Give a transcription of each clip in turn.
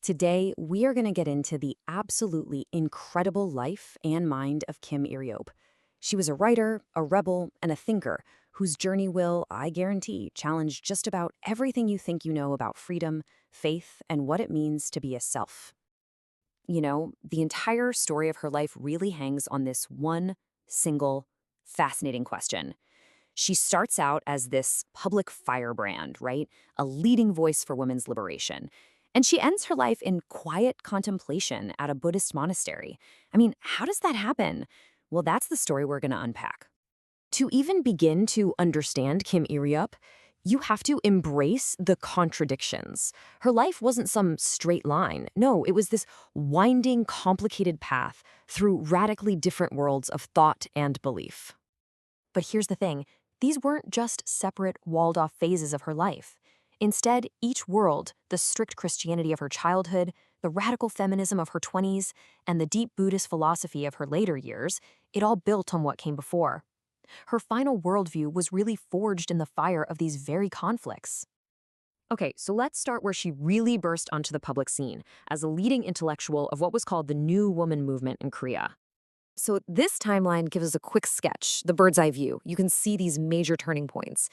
Today, we are going to get into the absolutely incredible life and mind of Kim Iryåp. She was a writer, a rebel, and a thinker whose journey will, I guarantee, challenge just about everything you think you know about freedom, faith, and what it means to be a self. You know, the entire story of her life really hangs on this one single, fascinating question. She starts out as this public firebrand, right? A leading voice for women's liberation. And she ends her life in quiet contemplation at a Buddhist monastery. I mean, how does that happen? Well, that's the story we're going to unpack. To even begin to understand Kim Iryåp, you have to embrace the contradictions. Her life wasn't some straight line. No, it was this winding, complicated path through radically different worlds of thought and belief. But here's the thing. These weren't just separate, walled-off phases of her life. Instead, each world, the strict Christianity of her childhood, the radical feminism of her 20s, and the deep Buddhist philosophy of her later years, it all built on what came before. Her final worldview was really forged in the fire of these very conflicts. Okay, so let's start where she really burst onto the public scene, as a leading intellectual of what was called the New Woman movement in Korea. So this timeline gives us a quick sketch, the bird's eye view. You can see these major turning points.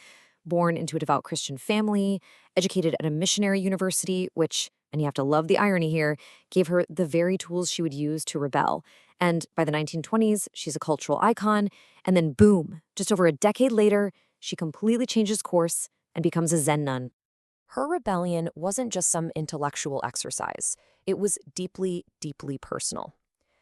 Born into a devout Christian family, educated at a missionary university, which, and you have to love the irony here, gave her the very tools she would use to rebel. And by the 1920s, she's a cultural icon. And then boom, just over a decade later, she completely changes course and becomes a Zen nun. Her rebellion wasn't just some intellectual exercise. It was deeply, deeply personal.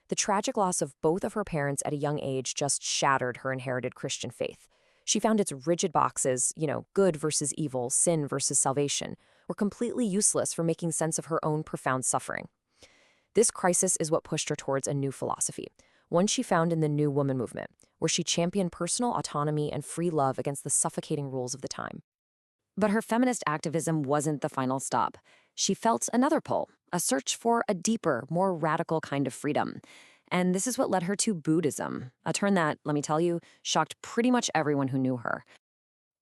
The tragic loss of both of her parents at a young age just shattered her inherited Christian faith. She found its rigid boxes, good versus evil, sin versus salvation, were completely useless for making sense of her own profound suffering. This crisis is what pushed her towards a new philosophy, one she found in the New Woman movement, where she championed personal autonomy and free love against the suffocating rules of the time. But her feminist activism wasn't the final stop. She felt another pull, a search for a deeper, more radical kind of freedom. And this is what led her to Buddhism, a turn that, let me tell you, shocked pretty much everyone who knew her.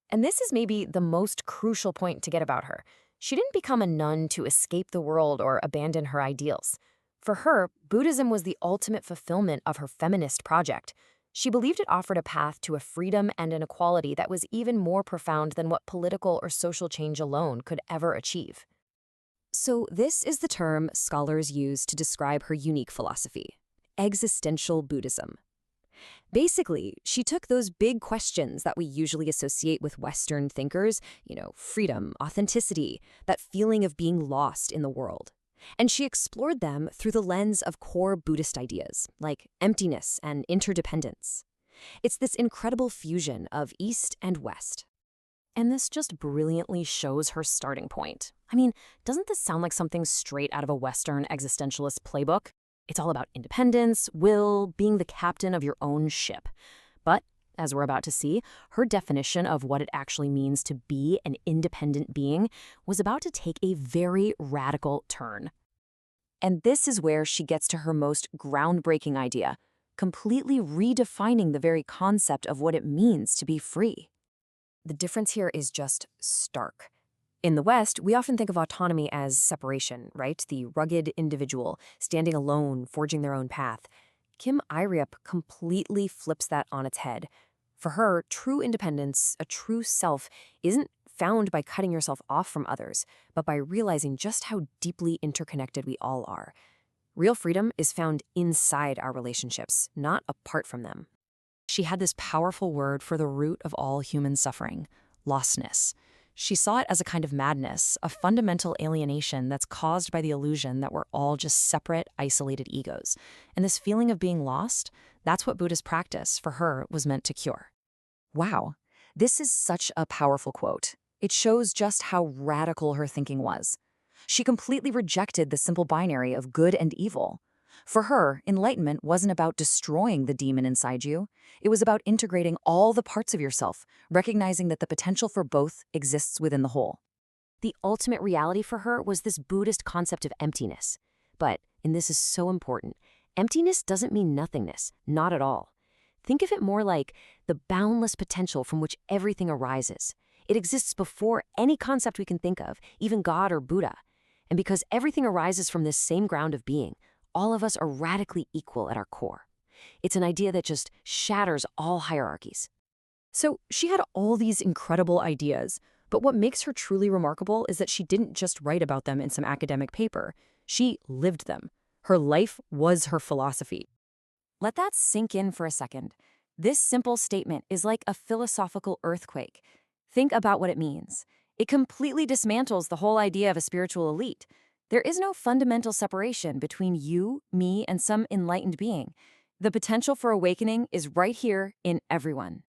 And this is maybe the most crucial point to get about her. She didn't become a nun to escape the world or abandon her ideals. For her, Buddhism was the ultimate fulfillment of her feminist project. She believed it offered a path to a freedom and an equality that was even more profound than what political or social change alone could ever achieve. So this is the term scholars use to describe her unique philosophy: Existential Buddhism. Basically, she took those big questions that we usually associate with Western thinkers, freedom, authenticity, that feeling of being lost in the world. And she explored them through the lens of core Buddhist ideas, like emptiness and interdependence. It's this incredible fusion of East and West. And this just brilliantly shows her starting point. I mean, doesn't this sound like something straight out of a Western existentialist playbook? It's all about independence, will, being the captain of your own ship. But, as we're about to see, her definition of what it actually means to be an independent being was about to take a very radical turn. And this is where she gets to her most groundbreaking idea, completely redefining the very concept of what it means to be free. The difference here is just stark. In the West, we often think of autonomy as separation, right? The rugged individual, standing alone, forging their own path. Kim Iryåp completely flips that on its head. For her, true independence, a true self, isn't found by cutting yourself off from others, but by realizing just how deeply interconnected we all are. Real freedom is found inside our relationships, not apart from them. She had this powerful word for the root of all human suffering: lostness. She saw it as a kind of madness, a fundamental alienation that's caused by the illusion that we're all just separate, isolated egos. And this feeling of being lost, that's what Buddhist practice, for her, was meant to cure. Wow, this is such a powerful quote. It shows just how radical her thinking was. She completely rejected the simple binary of good and evil. For her, enlightenment wasn't about destroying the demon inside you. It was about integrating all the parts of yourself, recognizing that the potential for both exists within the whole. The ultimate reality for her was this Buddhist concept of emptiness. But, and this is so important, emptiness doesn't mean nothingness, not at all. Think of it more like the boundless potential from which everything arises. It exists before any concept we can think of, even God or Buddha. And because everything arises from this same ground of being, all of us are radically equal at our core. It's an idea that just shatters all hierarchies. So she had all these incredible ideas, but what makes her truly remarkable is that she didn't just write about them in some academic paper. She lived them. Her life was her philosophy. Let that sink in for a second. This simple statement is like a philosophical earthquake. Think about what it means. It completely dismantles the whole idea of a spiritual elite. There is no fundamental separation between you, me, and some enlightened being. The potential for awakening is right here in everyone.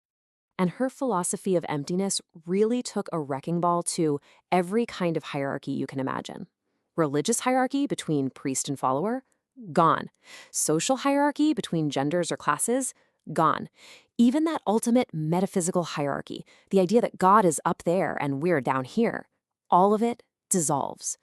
And her philosophy of emptiness really took a wrecking ball to every kind of hierarchy you can imagine. Religious hierarchy between priest and follower? Gone. Social hierarchy between genders or classes? Gone. Even that ultimate metaphysical hierarchy, the idea that God is up there and we're down here, all of it dissolves.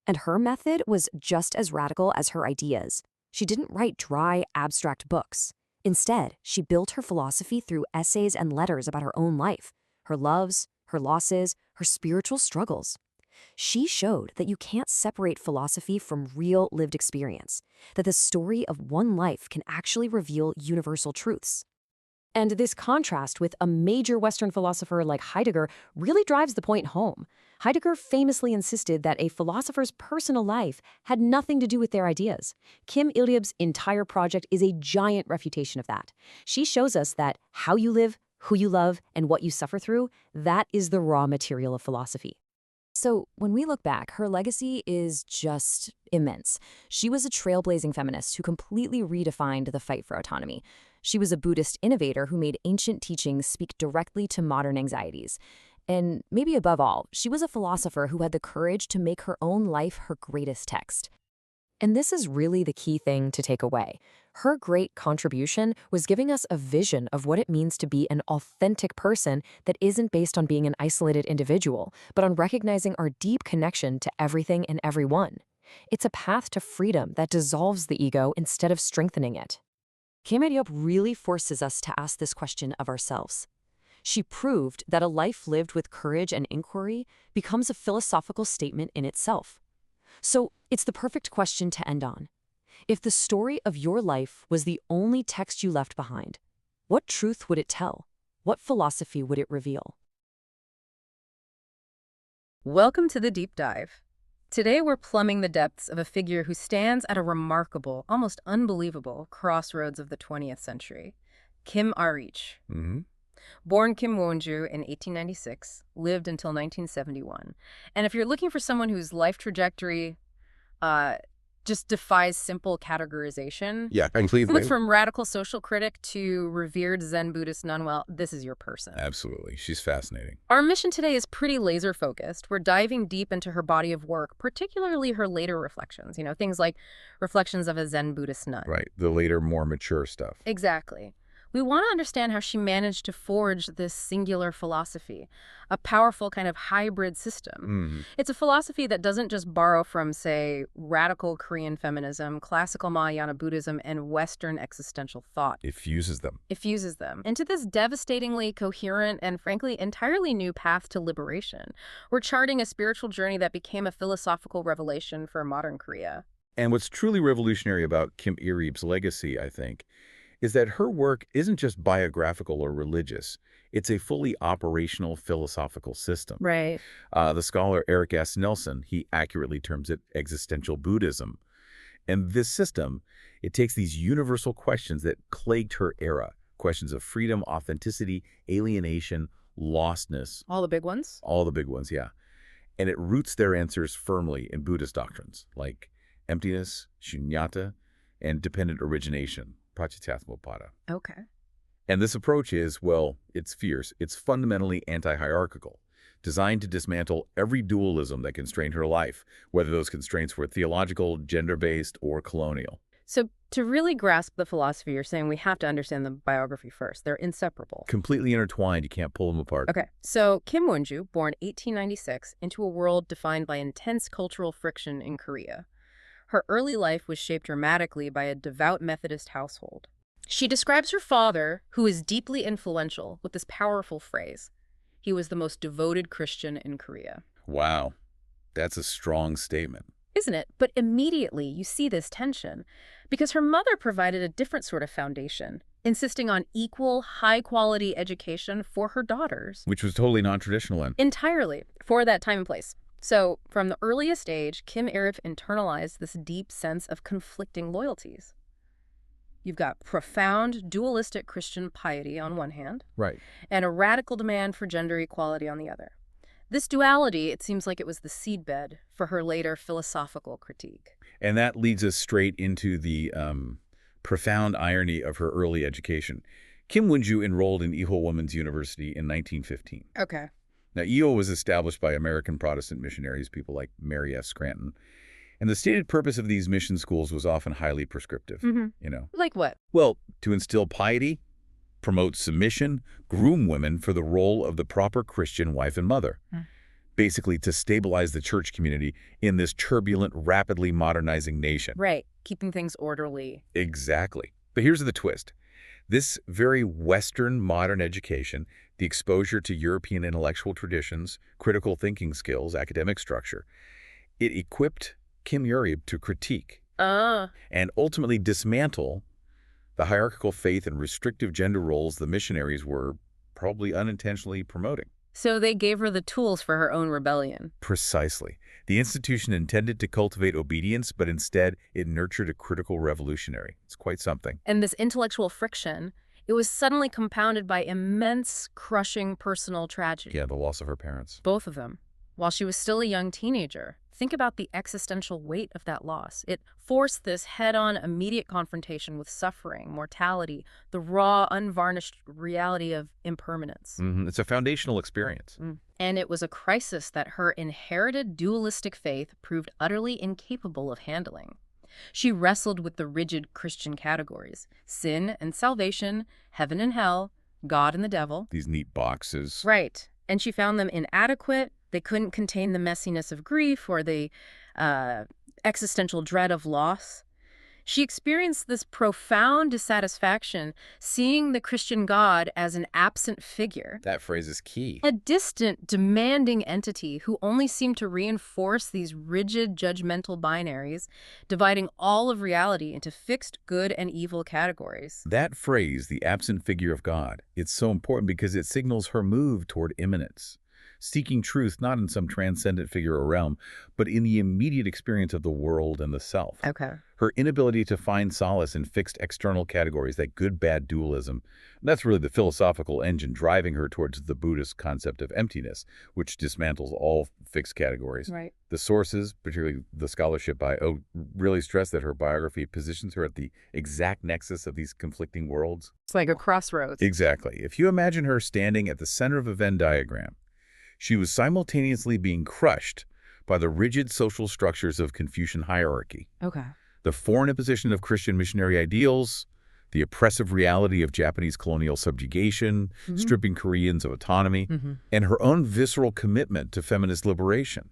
And her method was just as radical as her ideas. She didn't write dry, abstract books. Instead, she built her philosophy through essays and letters about her own life, her loves, her losses, her spiritual struggles. She showed that you can't separate philosophy from real lived experience, that the story of one life can actually reveal universal truths. And this contrast with a major Western philosopher like Heidegger really drives the point home. Heidegger famously insisted that a philosopher's personal life had nothing to do with their ideas. Kim Iryåp's entire project is a giant refutation of that. She shows us that how you live, who you love, and what you suffer through, that is the raw material of philosophy. So when we look back, her legacy is just immense. She was a trailblazing feminist who completely redefined the fight for autonomy. She was a Buddhist innovator who made ancient teachings speak directly to modern anxieties. And maybe above all, she was a philosopher who had the courage to make her own life her greatest text. And this is really the key thing to take away. Her great contribution was giving us a vision of what it means to be an authentic person that isn't based on being an isolated individual, but on recognizing our deep connection to everything and everyone. It's a path to freedom that dissolves the ego instead of strengthening it. Kim Iryåp really forces us to ask this question of ourselves. She proved that a life lived with courage and inquiry becomes a philosophical statement in itself. So it's the perfect question to end on. If the story of your life was the only text you left behind, what truth would it tell? What philosophy would it reveal? Welcome to the Deep Dive. Today we're plumbing the depths of a figure who stands at a remarkable, almost unbelievable, crossroads of the 20th century. Kim Iryåp. Born Kim Wonju in 1896, lived until 1971. And if you're looking for someone whose life trajectory just defies simple categorization, Yeah, completely. went from radical social critic to revered Zen Buddhist nun, well, this is your person. Absolutely. She's fascinating. Our mission today is pretty laser-focused. We're diving deep into her body of work, particularly her later reflections, things like Reflections of a Zen Buddhist Nun. Right. The later, more mature stuff. Exactly. We want to understand how she managed to forge this singular philosophy, a powerful kind of hybrid system. It's a philosophy that doesn't just borrow from, say, radical Korean feminism, classical Mahayana Buddhism, and Western existential thought. It fuses them. It fuses them into this devastatingly coherent and, frankly, entirely new path to liberation. We're charting a spiritual journey that became a philosophical revelation for modern Korea. And what's truly revolutionary about Kim Iryåp's legacy, I think, is that her work isn't just biographical or religious. It's a fully operational philosophical system. Right. The scholar Eric S. Nelson, he accurately terms it existential Buddhism. And this system, it takes these universal questions that plagued her era, questions of freedom, authenticity, alienation, lostness. All the big ones? All the big ones, yeah. And it roots their answers firmly in Buddhist doctrines like emptiness, shunyata, and dependent origination. Okay. And this approach is, well, it's fierce. It's fundamentally anti-hierarchical, designed to dismantle every dualism that constrained her life, whether those constraints were theological, gender-based, or colonial. So to really grasp the philosophy, you're saying we have to understand the biography first. They're inseparable. Completely intertwined. You can't pull them apart. Okay. So Kim Wonju, born 1896, into a world defined by intense cultural friction in Korea. Her early life was shaped dramatically by a devout Methodist household. She describes her father, who is deeply influential, with this powerful phrase: he was the most devoted Christian in Korea. Wow. That's a strong statement. Isn't it? But immediately you see this tension because her mother provided a different sort of foundation, insisting on equal, high-quality education for her daughters. Which was totally non-traditional then. Entirely, for that time and place. So, from the earliest age, Kim Iryåp internalized this deep sense of conflicting loyalties. You've got profound, dualistic Christian piety on one hand, Right. and a radical demand for gender equality on the other. This duality, it seems like it was the seedbed for her later philosophical critique. And that leads us straight into the profound irony of her early education. Kim Won-ju enrolled in Iryô Women's University in 1915. Okay. Now, Iryô was established by American Protestant missionaries, people like Mary F. Scranton. And the stated purpose of these mission schools was often highly prescriptive, you know. Like what? Well, to instill piety, promote submission, groom women for the role of the proper Christian wife and mother. Basically, to stabilize the church community in this turbulent, rapidly modernizing nation. Right. Keeping things orderly. Exactly. But here's the twist. This very Western modern education, the exposure to European intellectual traditions, critical thinking skills, academic structure, it equipped Kim Iryåp to critique and ultimately dismantle the hierarchical faith and restrictive gender roles the missionaries were probably unintentionally promoting. So they gave her the tools for her own rebellion. Precisely. The institution intended to cultivate obedience, but instead it nurtured a critical revolutionary. It's quite something. And this intellectual friction, it was suddenly compounded by immense, crushing personal tragedy. Yeah, the loss of her parents. Both of them. While she was still a young teenager. Think about the existential weight of that loss. It forced this head-on, immediate confrontation with suffering, mortality, the raw, unvarnished reality of impermanence. It's a foundational experience. And it was a crisis that her inherited dualistic faith proved utterly incapable of handling. She wrestled with the rigid Christian categories: sin and salvation, heaven and hell, God and the devil. These neat boxes. Right. And she found them inadequate. They couldn't contain the messiness of grief or the existential dread of loss. She experienced this profound dissatisfaction, seeing the Christian God as an absent figure. That phrase is key. A distant, demanding entity who only seemed to reinforce these rigid, judgmental binaries, dividing all of reality into fixed good and evil categories. That phrase, the absent figure of God, it's so important because it signals her move toward immanence. Seeking truth not in some transcendent figure or realm, but in the immediate experience of the world and the self. Okay. Her inability to find solace in fixed external categories, that good-bad dualism, that's really the philosophical engine driving her towards the Buddhist concept of emptiness, which dismantles all fixed categories. Right. The sources, particularly the scholarship by really stress that her biography positions her at the exact nexus of these conflicting worlds. It's like a crossroads. Exactly. If you imagine her standing at the center of a Venn diagram, she was simultaneously being crushed by the rigid social structures of Confucian hierarchy, Okay. the foreign imposition of Christian missionary ideals, the oppressive reality of Japanese colonial subjugation, stripping Koreans of autonomy, and her own visceral commitment to feminist liberation.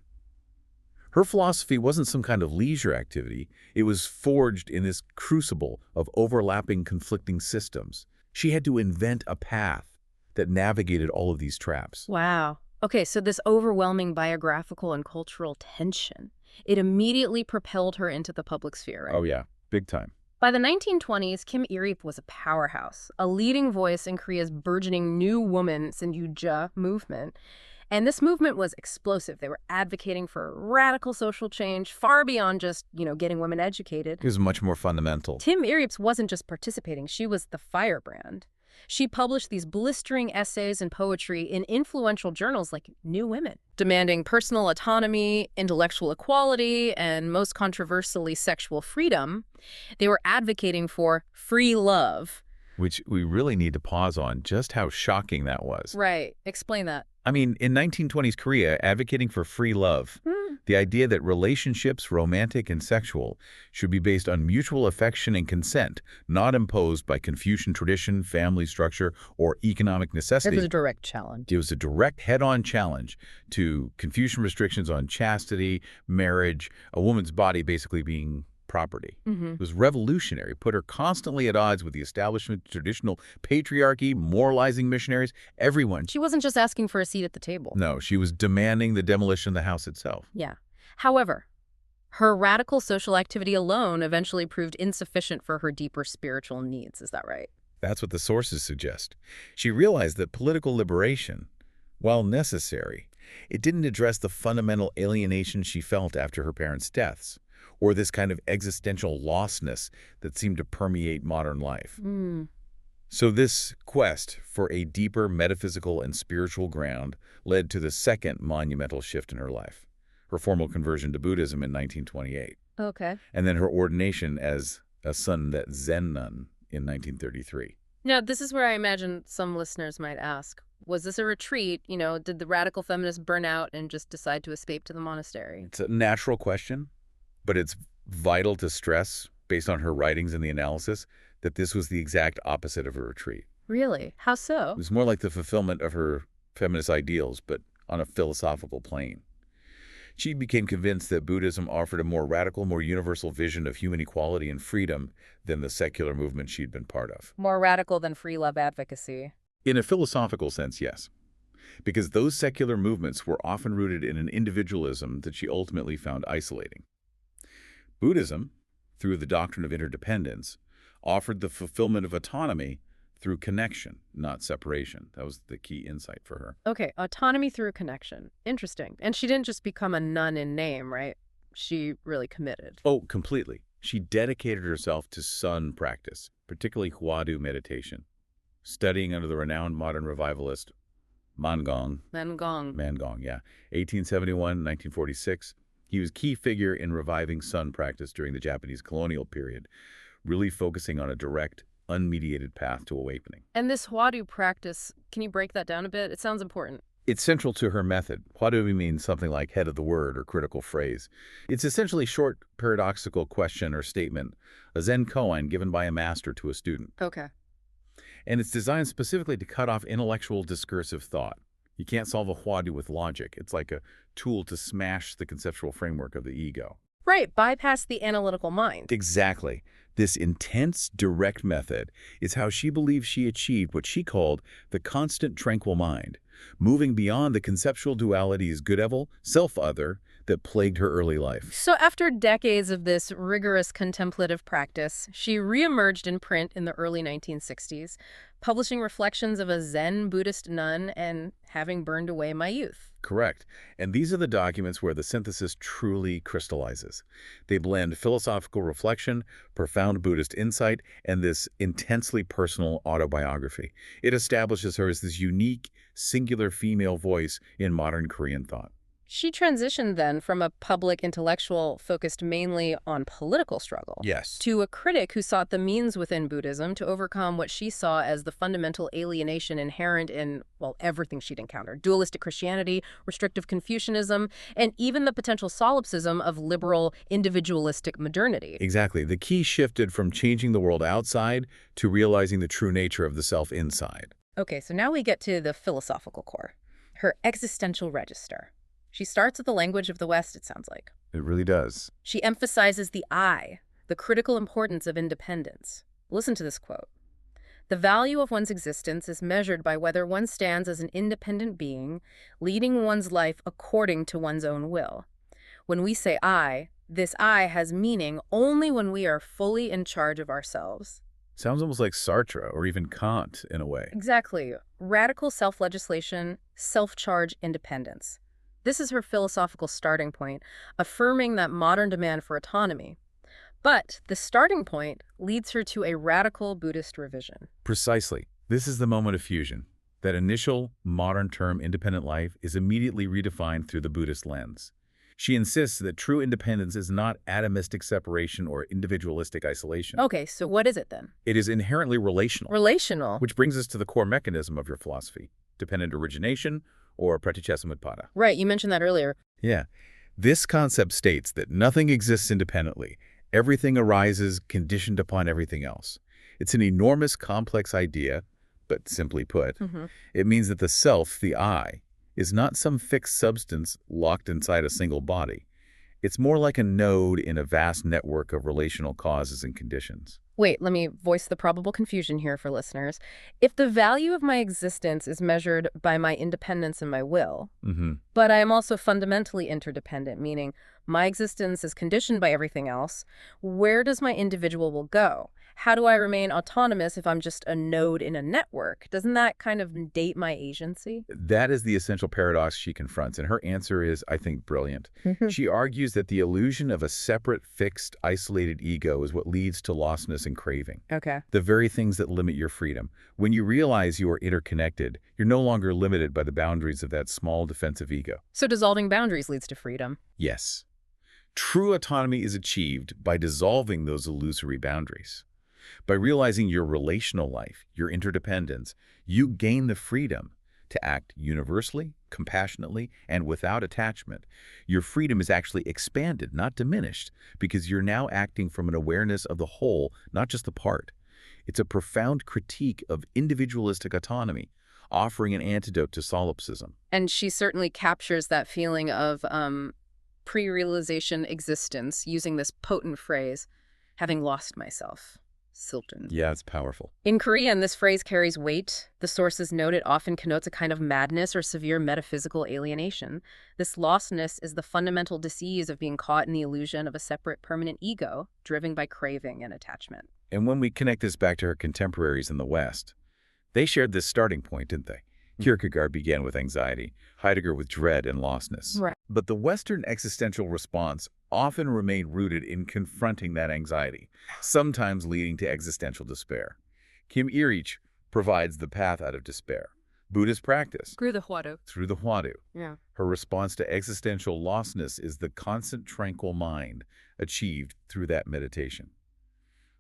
Her philosophy wasn't some kind of leisure activity. It was forged in this crucible of overlapping, conflicting systems. She had to invent a path that navigated all of these traps. Wow. Okay, so this overwhelming biographical and cultural tension, it immediately propelled her into the public sphere, right? Oh, yeah. Big time. By the 1920s, Kim Iryåp was a powerhouse, a leading voice in Korea's burgeoning New Woman Sinjuja movement. And this movement was explosive. They were advocating for radical social change far beyond just, getting women educated. It was much more fundamental. Kim Iryåp wasn't just participating, she was the firebrand. She published these blistering essays and poetry in influential journals like New Women, demanding personal autonomy, intellectual equality, and most controversially, sexual freedom. They were advocating for free love. Which we really need to pause on just how shocking that was. Right. Explain that. I mean, in 1920s Korea, advocating for free love, the idea that relationships, romantic and sexual, should be based on mutual affection and consent, not imposed by Confucian tradition, family structure, or economic necessity. It was a direct challenge. It was a direct head-on challenge to Confucian restrictions on chastity, marriage, a woman's body basically being property. It was revolutionary, put her constantly at odds with the establishment, traditional patriarchy, moralizing missionaries, everyone. She wasn't just asking for a seat at the table. No, she was demanding the demolition of the house itself. Yeah. However, her radical social activity alone eventually proved insufficient for her deeper spiritual needs. Is that right? That's what the sources suggest. She realized that political liberation, while necessary, it didn't address the fundamental alienation she felt after her parents' deaths, or this kind of existential lostness that seemed to permeate modern life. So this quest for a deeper metaphysical and spiritual ground led to the second monumental shift in her life, her formal conversion to Buddhism in 1928, Okay. and then her ordination as a Zen nun in 1933. Now, this is where I imagine some listeners might ask, was this a retreat? Did the radical feminist burn out and just decide to escape to the monastery? It's a natural question, but it's vital to stress, based on her writings and the analysis, that this was the exact opposite of a retreat. Really? How so? It was more like the fulfillment of her feminist ideals, but on a philosophical plane. She became convinced that Buddhism offered a more radical, more universal vision of human equality and freedom than the secular movement she'd been part of. More radical than free love advocacy. In a philosophical sense, yes. Because those secular movements were often rooted in an individualism that she ultimately found isolating. Buddhism, through the doctrine of interdependence, offered the fulfillment of autonomy through connection, not separation. That was the key insight for her. Okay, autonomy through connection. Interesting. And she didn't just become a nun in name, right? She really committed. Oh, completely. She dedicated herself to Sun practice, particularly Huadu meditation, studying under the renowned modern revivalist Mangong, yeah, 1871-1946. He was a key figure in reviving Sun practice during the Japanese colonial period, really focusing on a direct, unmediated path to awakening. And this Huadu practice, can you break that down a bit? It sounds important. It's central to her method. Huadu means something like head of the word or critical phrase. It's essentially a short, paradoxical question or statement, a Zen koan given by a master to a student. Okay. And it's designed specifically to cut off intellectual discursive thought. You can't solve a Huadu with logic. It's like a tool to smash the conceptual framework of the ego. Right, bypass the analytical mind. Exactly. This intense, direct method is how she believes she achieved what she called the constant tranquil mind, moving beyond the conceptual dualities good-evil, self-other that plagued her early life. So after decades of this rigorous contemplative practice, she reemerged in print in the early 1960s, publishing Reflections of a Zen Buddhist Nun and Having Burned Away My Youth. Correct. And these are the documents where the synthesis truly crystallizes. They blend philosophical reflection, profound Buddhist insight, and this intensely personal autobiography. It establishes her as this unique, singular female voice in modern Korean thought. She transitioned then from a public intellectual focused mainly on political struggle to a critic who sought the means within Buddhism to overcome what she saw as the fundamental alienation inherent in, well, everything she'd encountered. Dualistic Christianity, restrictive Confucianism, and even the potential solipsism of liberal individualistic modernity. Exactly. The key shifted from changing the world outside to realizing the true nature of the self inside. Okay, so now we get to the philosophical core, her existential register. She starts with the language of the West, it sounds like. It really does. She emphasizes the I, the critical importance of independence. Listen to this quote. The value of one's existence is measured by whether one stands as an independent being, leading one's life according to one's own will. When we say I, this I has meaning only when we are fully in charge of ourselves. Sounds almost like Sartre or even Kant in a way. Exactly. Radical self-legislation, self-charge independence. This is her philosophical starting point, affirming that modern demand for autonomy. But the starting point leads her to a radical Buddhist revision. Precisely. This is the moment of fusion. That initial, modern term independent life is immediately redefined through the Buddhist lens. She insists that true independence is not atomistic separation or individualistic isolation. Okay, so what is it then? It is inherently relational. Relational. Which brings us to the core mechanism of your philosophy, dependent origination, or pratityasamutpada. Right, you mentioned that earlier. Yeah. This concept states that nothing exists independently. Everything arises conditioned upon everything else. It's an enormous, complex idea, but simply put, it means that the self, the I, is not some fixed substance locked inside a single body. It's more like a node in a vast network of relational causes and conditions. Wait, let me voice the probable confusion here for listeners. If the value of my existence is measured by my independence and my will, but I am also fundamentally interdependent, meaning My existence is conditioned by everything else. Where does my individual will go? How do I remain autonomous if I'm just a node in a network? Doesn't that kind of date my agency? That is the essential paradox she confronts, and her answer is, I think, brilliant. She argues that the illusion of a separate, fixed, isolated ego is what leads to lostness and craving. Okay. The very things that limit your freedom. When you realize you are interconnected, you're no longer limited by the boundaries of that small defensive ego. So dissolving boundaries leads to freedom. Yes. True autonomy is achieved by dissolving those illusory boundaries. By realizing your relational life, your interdependence, you gain the freedom to act universally, compassionately, and without attachment. Your freedom is actually expanded, not diminished, because you're now acting from an awareness of the whole, not just the part. It's a profound critique of individualistic autonomy, offering an antidote to solipsism. And she certainly captures that feeling of pre-realization existence using this potent phrase, having lost myself. Silton. Yeah, it's powerful. In Korean, this phrase carries weight. The sources note it often connotes a kind of madness or severe metaphysical alienation. This lostness is the fundamental disease of being caught in the illusion of a separate permanent ego, driven by craving and attachment. And when we connect this back to her contemporaries in the West, they shared this starting point, didn't they? Kierkegaard began with anxiety, Heidegger with dread and lostness. Right. But the Western existential response often remained rooted in confronting that anxiety, sometimes leading to existential despair. Kim Iryåp provides the path out of despair. Buddhist practice. Through the Hwadu. Through the Hwadu. Yeah. Her response to existential lostness is the constant tranquil mind achieved through that meditation.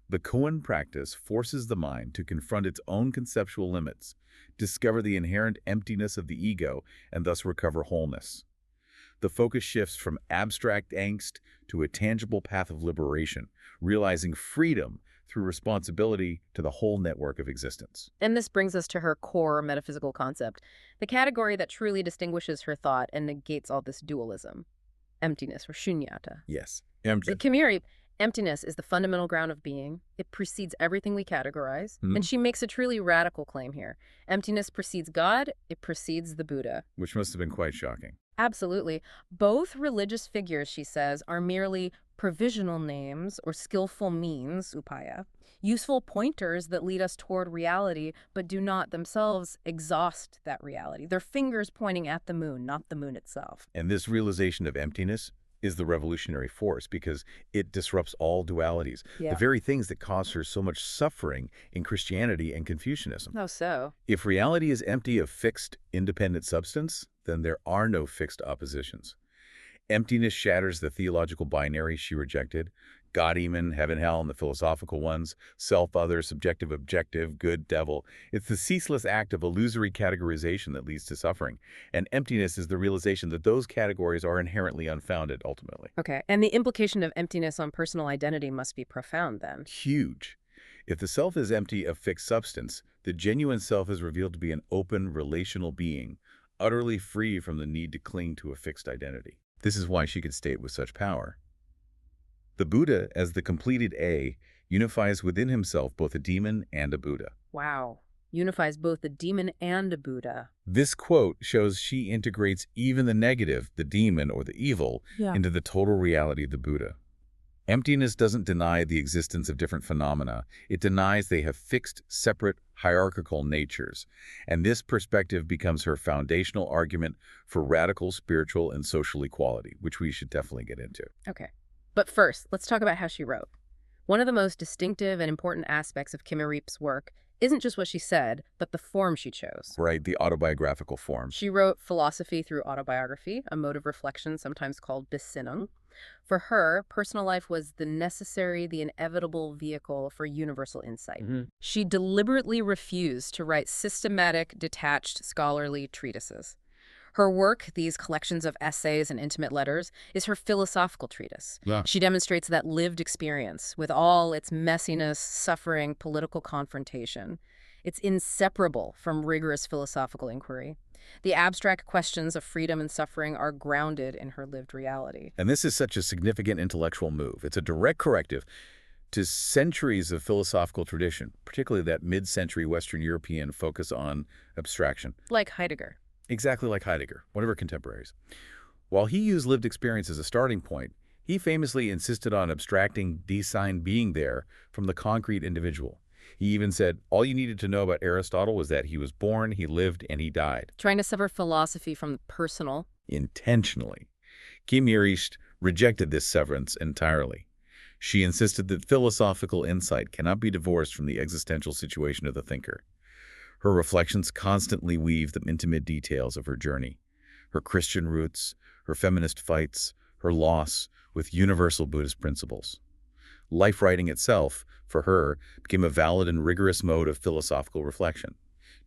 The koan practice forces the mind to confront its own conceptual limits, discover the inherent emptiness of the ego, and thus recover wholeness. The focus shifts from abstract angst to a tangible path of liberation, realizing freedom through responsibility to the whole network of existence. And this brings us to her core metaphysical concept, the category that truly distinguishes her thought and negates all this dualism, emptiness or shunyata. Yes. Kim Iryåp, emptiness is the fundamental ground of being. It precedes everything we categorize. And she makes a truly radical claim here. Emptiness precedes God, it precedes the Buddha. Which must have been quite shocking. Absolutely. Both religious figures, she says, are merely provisional names or skillful means, upaya, useful pointers that lead us toward reality, but do not themselves exhaust that reality. They're fingers pointing at the moon, not the moon itself. And this realization of emptiness is the revolutionary force because it disrupts all dualities, the very things that cause her so much suffering in Christianity and Confucianism. Oh, so? If reality is empty of fixed, independent substance, then there are no fixed oppositions. Emptiness shatters the theological binary she rejected, God, demon, heaven, hell, and the philosophical ones, self, other, subjective, objective, good, devil. It's the ceaseless act of illusory categorization that leads to suffering. And emptiness is the realization that those categories are inherently unfounded, ultimately. Okay, and the implication of emptiness on personal identity must be profound then. Huge. If the self is empty of fixed substance, the genuine self is revealed to be an open, relational being, utterly free from the need to cling to a fixed identity. This is why she could state with such power. The Buddha, as the completed A, unifies within himself both a demon and a Buddha. Wow. Unifies both a demon and a Buddha. This quote shows she integrates even the negative, the demon or the evil, into the total reality of the Buddha. Emptiness doesn't deny the existence of different phenomena. It denies they have fixed, separate, hierarchical natures. And this perspective becomes her foundational argument for radical spiritual and social equality, which we should definitely get into. Okay. But first, let's talk about how she wrote. One of the most distinctive and important aspects of Kim Iryåp's work isn't just what she said, but the form she chose. Right, the autobiographical form. She wrote philosophy through autobiography, a mode of reflection sometimes called besinnung. For her, personal life was the necessary, the inevitable vehicle for universal insight. She deliberately refused to write systematic, detached, scholarly treatises. Her work, these collections of essays and intimate letters, is her philosophical treatise. She demonstrates that lived experience, with all its messiness, suffering, political confrontation. It's inseparable from rigorous philosophical inquiry. The abstract questions of freedom and suffering are grounded in her lived reality. And this is such a significant intellectual move. It's a direct corrective to centuries of philosophical tradition, particularly that mid-century Western European focus on abstraction. Like Heidegger. Exactly like Heidegger, one of her contemporaries. While he used lived experience as a starting point, he famously insisted on abstracting de-signed being there from the concrete individual. He even said all you needed to know about Aristotle was that he was born, he lived, and he died. Trying to sever philosophy from the personal. Intentionally. Kim Iryś rejected this severance entirely. She insisted that philosophical insight cannot be divorced from the existential situation of the thinker. Her reflections constantly weave the intimate details of her journey, her Christian roots, her feminist fights, her loss with universal Buddhist principles. Life writing itself, for her, became a valid and rigorous mode of philosophical reflection.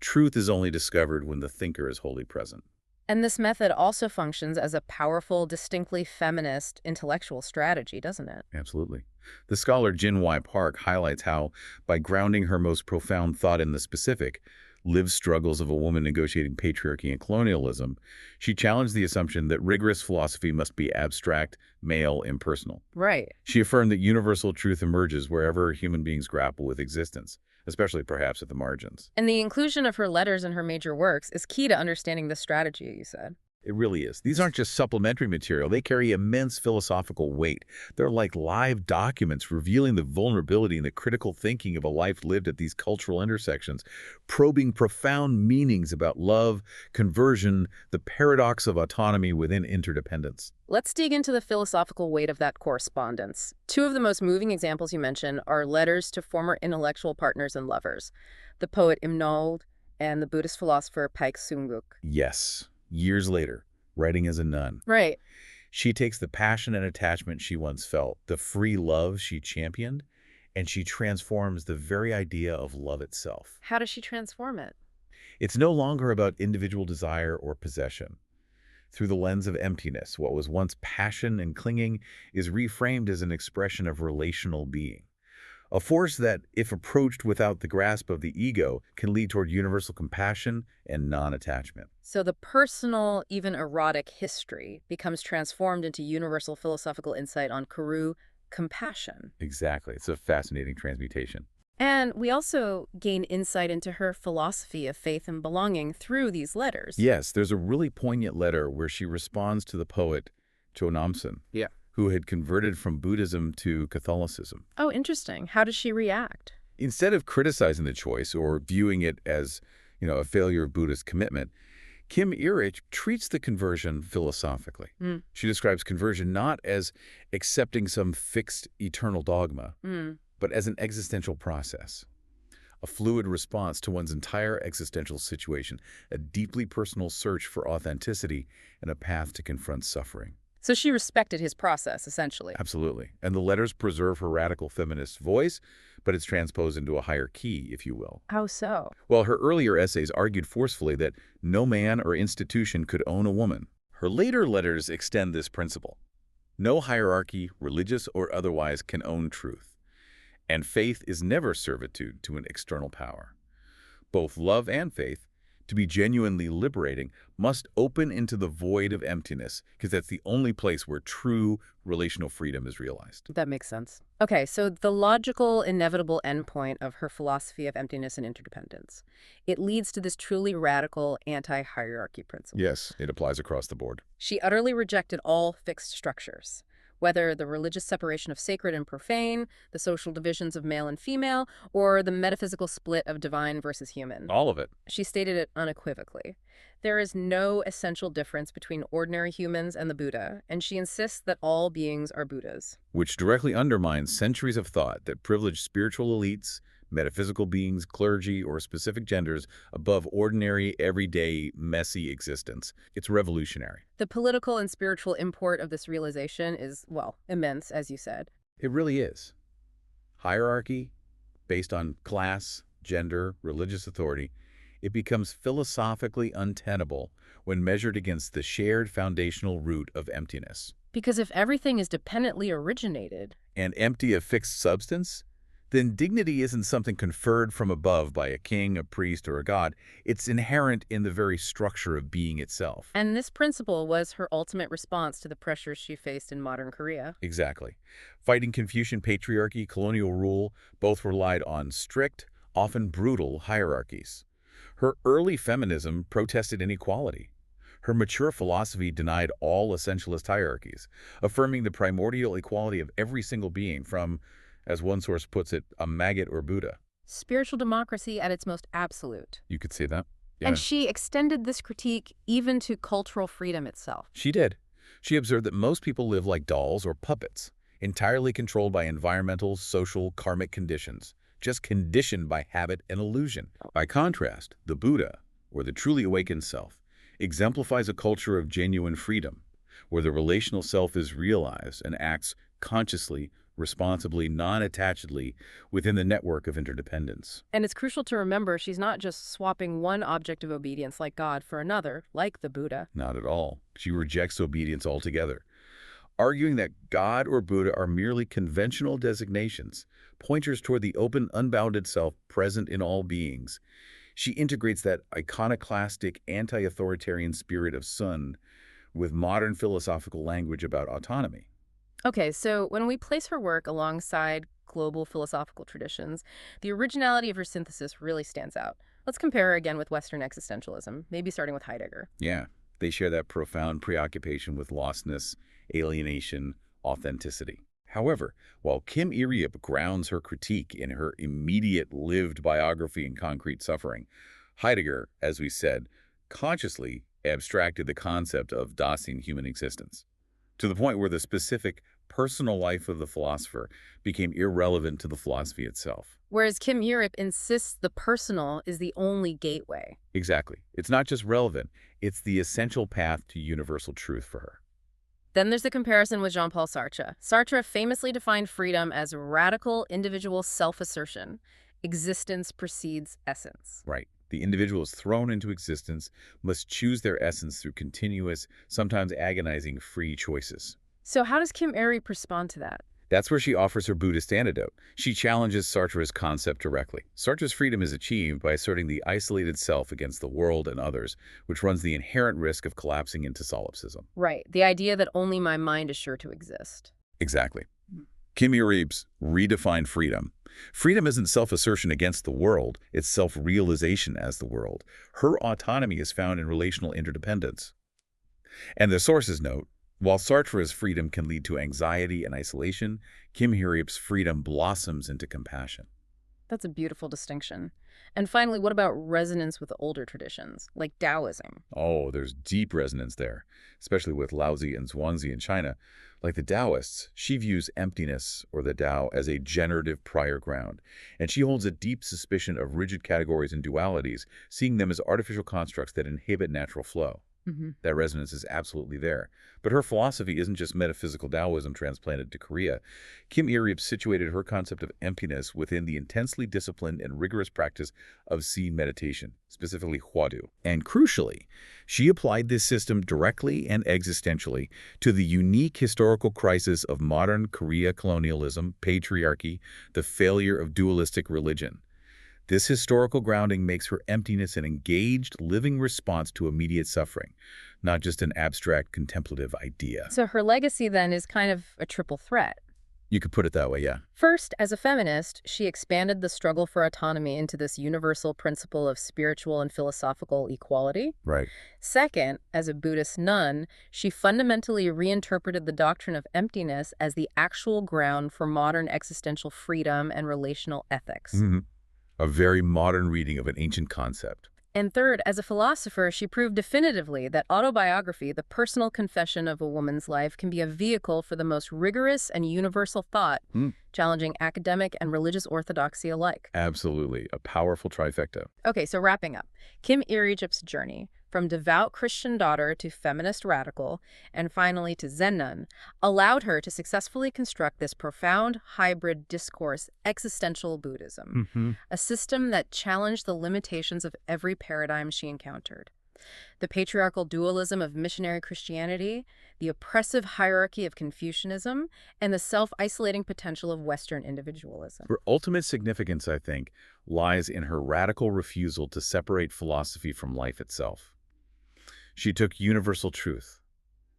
Truth is only discovered when the thinker is wholly present. And this method also functions as a powerful, distinctly feminist intellectual strategy, doesn't it? Absolutely. The scholar Jin Y. Park highlights how, by grounding her most profound thought in the specific, lived struggles of a woman negotiating patriarchy and colonialism, she challenged the assumption that rigorous philosophy must be abstract, male, impersonal. Right. She affirmed that universal truth emerges wherever human beings grapple with existence, especially perhaps at the margins. And the inclusion of her letters in her major works is key to understanding this strategy, you said. It really is. These aren't just supplementary material. They carry immense philosophical weight. They're like live documents revealing the vulnerability and the critical thinking of a life lived at these cultural intersections, probing profound meanings about love, conversion, the paradox of autonomy within interdependence. Let's dig into the philosophical weight of that correspondence. Two of the most moving examples you mentioned are letters to former intellectual partners and lovers, the poet Iryå and the Buddhist philosopher Paik Sunguk. Yes. Years later, writing as a nun. Right. She takes the passion and attachment she once felt, the free love she championed, and she transforms the very idea of love itself. How does she transform it? It's no longer about individual desire or possession. Through the lens of emptiness, what was once passion and clinging is reframed as an expression of relational being. A force that, if approached without the grasp of the ego, can lead toward universal compassion and non-attachment. So the personal, even erotic history becomes transformed into universal philosophical insight on Kuru, compassion. Exactly. It's a fascinating transmutation. And we also gain insight into her philosophy of faith and belonging through these letters. Yes, there's a really poignant letter where she responds to the poet Cho Namsun, who had converted from Buddhism to Catholicism. Oh, interesting. How does she react? Instead of criticizing the choice or viewing it as, a failure of Buddhist commitment, Kim Iryś treats the conversion philosophically. She describes conversion not as accepting some fixed eternal dogma, but as an existential process, a fluid response to one's entire existential situation, a deeply personal search for authenticity, and a path to confront suffering. So she respected his process, essentially. Absolutely. And the letters preserve her radical feminist voice, but it's transposed into a higher key, if you will. How so? Well, her earlier essays argued forcefully that no man or institution could own a woman. Her later letters extend this principle. No hierarchy, religious or otherwise, can own truth. And faith is never servitude to an external power. Both love and faith, to be genuinely liberating, must open into the void of emptiness, because that's the only place where true relational freedom is realized. That makes sense. Okay, so the logical, inevitable endpoint of her philosophy of emptiness and interdependence, it leads to this truly radical anti-hierarchy principle. Yes, it applies across the board. She utterly rejected all fixed structures, whether the religious separation of sacred and profane, the social divisions of male and female, or the metaphysical split of divine versus human. All of it. She stated it unequivocally. There is no essential difference between ordinary humans and the Buddha, and she insists that all beings are Buddhas. Which directly undermines centuries of thought that privilege spiritual elites, metaphysical beings, clergy, or specific genders above ordinary, everyday, messy existence. It's revolutionary. The political and spiritual import of this realization is, well, immense, as you said. It really is. Hierarchy, based on class, gender, religious authority, it becomes philosophically untenable when measured against the shared foundational root of emptiness. Because if everything is dependently originated and empty of fixed substance, then dignity isn't something conferred from above by a king, a priest, or a god. It's inherent in the very structure of being itself. And this principle was her ultimate response to the pressures she faced in modern Korea. Exactly. Fighting Confucian patriarchy, colonial rule, both relied on strict, often brutal hierarchies. Her early feminism protested inequality. Her mature philosophy denied all essentialist hierarchies, affirming the primordial equality of every single being from, as one source puts it, a maggot or Buddha. Spiritual democracy at its most absolute. You could say that. And Yeah, she extended this critique even to cultural freedom itself. she did. She observed that most people live like dolls or puppets, entirely controlled by environmental, social, karmic conditions, just conditioned by habit and illusion. By contrast, the Buddha, or the truly awakened self, exemplifies a culture of genuine freedom, where the relational self is realized and acts consciously, responsibly, non-attachedly within the network of interdependence. And it's crucial to remember she's not just swapping one object of obedience like God for another, like the Buddha. Not at all. She rejects obedience altogether, arguing that God or Buddha are merely conventional designations, pointers toward the open, unbounded self present in all beings. She integrates that iconoclastic, anti-authoritarian spirit of Sun with modern philosophical language about autonomy. Okay, so when we place her work alongside global philosophical traditions, the originality of her synthesis really stands out. Let's compare her again with Western existentialism, maybe starting with Heidegger. Yeah, they share that profound preoccupation with lostness, alienation, authenticity. However, while Kim Iryåp grounds her critique in her immediate lived biography and concrete suffering, Heidegger, as we said, consciously abstracted the concept of Dasein human existence, to the point where the specific personal life of the philosopher became irrelevant to the philosophy itself. Whereas Kim Iryåp insists the personal is the only gateway. Exactly. It's not just relevant, it's the essential path to universal truth for her. Then there's the comparison with Jean-Paul Sartre. Sartre famously defined freedom as radical individual self-assertion. Existence precedes essence. Right. The individual is thrown into existence, must choose their essence through continuous, sometimes agonizing, free choices. So how does Kim Iryåp respond to that? That's where she offers her Buddhist antidote. She challenges Sartre's concept directly. Sartre's freedom is achieved by asserting the isolated self against the world and others, which runs the inherent risk of collapsing into solipsism. Right, the idea that only my mind is sure to exist. Exactly. Kim Iryåp's redefined freedom. Freedom isn't self-assertion against the world, it's self-realization as the world. Her autonomy is found in relational interdependence. And the sources note, while Sartre's freedom can lead to anxiety and isolation, Kim Iryåp's freedom blossoms into compassion. That's a beautiful distinction. And finally, what about resonance with older traditions, like Taoism? Oh, there's deep resonance there, especially with Laozi and Zhuangzi in China. Like the Taoists, she views emptiness, or the Tao, as a generative prior ground, and she holds a deep suspicion of rigid categories and dualities, seeing them as artificial constructs that inhibit natural flow. That resonance is absolutely there. But her philosophy isn't just metaphysical Taoism transplanted to Korea. Kim Iryåp situated her concept of emptiness within the intensely disciplined and rigorous practice of Zen meditation, specifically Hwadu. And crucially, she applied this system directly and existentially to the unique historical crisis of modern Korea colonialism, patriarchy, the failure of dualistic religion. This historical grounding makes her emptiness an engaged, living response to immediate suffering, not just an abstract, contemplative idea. So her legacy then is kind of a triple threat. You could put it that way, yeah. First, as a feminist, she expanded the struggle for autonomy into this universal principle of spiritual and philosophical equality. Right. Second, as a Buddhist nun, she fundamentally reinterpreted the doctrine of emptiness as the actual ground for modern existential freedom and relational ethics. A very modern reading of an ancient concept. And third, as a philosopher, she proved definitively that autobiography, the personal confession of a woman's life, can be a vehicle for the most rigorous and universal thought, challenging academic and religious orthodoxy alike. Absolutely. A powerful trifecta. Okay, so wrapping up, Kim Iryåp's journey, from devout Christian daughter to feminist radical, and finally to Zen nun, allowed her to successfully construct this profound hybrid discourse, Existential Buddhism, a system that challenged the limitations of every paradigm she encountered. The patriarchal dualism of missionary Christianity, the oppressive hierarchy of Confucianism, and the self-isolating potential of Western individualism. Her ultimate significance, I think, lies in her radical refusal to separate philosophy from life itself. She took universal truth,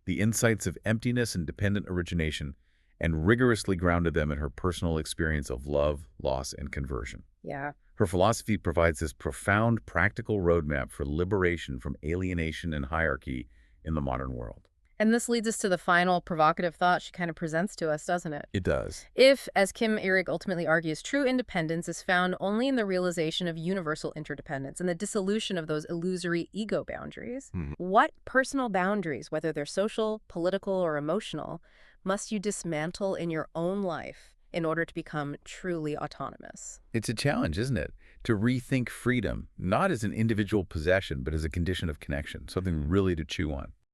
the insights of emptiness and dependent origination, and rigorously grounded them in her personal experience of love, loss, and conversion. Yeah. Her philosophy provides this profound practical roadmap for liberation from alienation and hierarchy in the modern world. And this leads us to the final provocative thought she kind of presents to us, doesn't it? It does. If, as Kim Iryåp ultimately argues, true independence is found only in the realization of universal interdependence and the dissolution of those illusory ego boundaries, what personal boundaries, whether they're social, political, or emotional, must you dismantle in your own life in order to become truly autonomous? It's a challenge, isn't it? To rethink freedom, not as an individual possession, but as a condition of connection, something really to chew on.